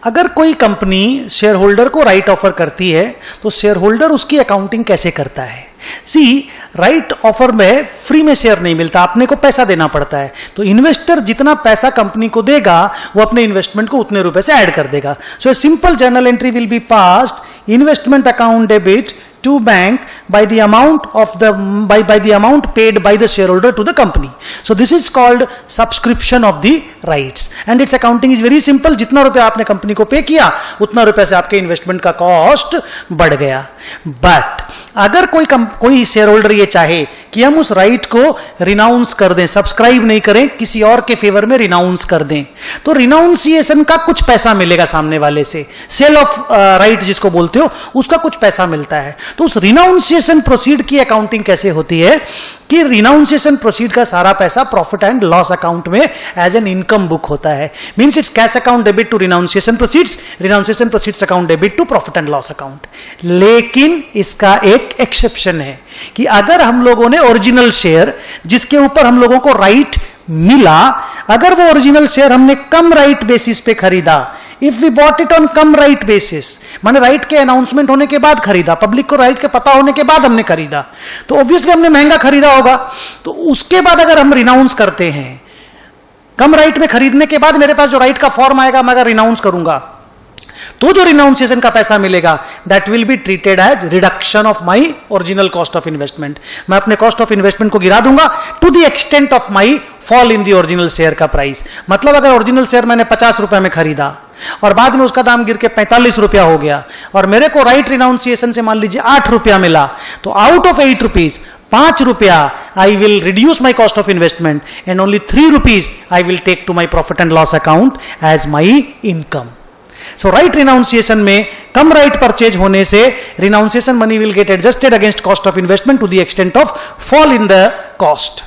अगर कोई company share holder को राइट ऑफर करती है तो शेयर होल्डर उसकी अकाउंटिंग कैसे करता है? सी, राइट ऑफर में फ्री में शेयर नहीं मिलता, आपने को पैसा देना पड़ता है। तो इन्वेस्टर जितना पैसा कंपनी को देगा वो अपने इन्वेस्टमेंट को उतने रुपए से ऐड कर देगा। So a simple journal entry will be passed, investment account debit to bank by the amount of the by the amount paid by the shareholder to the company. So this is called subscription of the rights and its accounting is very simple. जितना रुपया आपने company को पे किया उतना रुपया से आपके इन्वेस्टमेंट का कॉस्ट बढ़ गया। बट अगर कोई शेयर होल्डर ये चाहे कि हम उस राइट को रिनाउंस कर दें, सब्सक्राइब नहीं करें, किसी और के फेवर में रिनाउंस कर दें, तो रिनाउंसिएशन का कुछ पैसा मिलेगा सामने वाले से, सेल ऑफ राइट जिसको बोलते हो उसका कुछ पैसा मिलता है। तो उस रिनाउंसिएशन प्रोसीड की अकाउंटिंग कैसे होती है कि रिनाउंसिएशन प्रोसीड का सारा पैसा प्रॉफिट एंड लॉस अकाउंट में एज एन इनकम बुक होता है। Means it's cash account debit to renunciation proceeds, renunciation proceeds account debit to profit and loss account. लेकिन इसका एक एक्सेप्शन है कि अगर हम लोगों ने ओरिजिनल शेयर जिसके ऊपर हम लोगों को राइट मिला, अगर वो ओरिजिनल शेयर हमने कम राइट बेसिस पे खरीदा, if we bought it on cum right basis, माने राइट के अनाउंसमेंट होने के बाद खरीदा, पब्लिक को राइट के पता होने के बाद हमने खरीदा, तो ऑब्वियसली हमने महंगा खरीदा होगा। तो उसके बाद अगर हम रिनाउंस करते हैं, कम राइट में खरीदने के बाद मेरे पास जो राइट का फॉर्म आएगा, मैं अगर रिनाउंस करूंगा तो जो रिनाउंसिएशन का पैसा मिलेगा that will be treated as reduction of my original cost of investment. मैं अपने कॉस्ट ऑफ इन्वेस्टमेंट को गिरा दूंगा to the extent of my fall in the original share का प्राइस। मतलब अगर ओरिजिनल शेयर मैंने 50 रुपए में खरीदा और बाद में उसका दाम गिर के 45 रुपया हो गया और मेरे को राइट रिनाउंसिएशन से मान लीजिए 8 रुपया मिला, तो आउट ऑफ 8 रुपीज 5 रुपया I will reduce my cost of investment and only 3 rupees I will take to my profit and loss account as my income. So right renunciation में कम राइट परचेज होने से renunciation money will get adjusted against cost of investment to the extent of fall in the cost.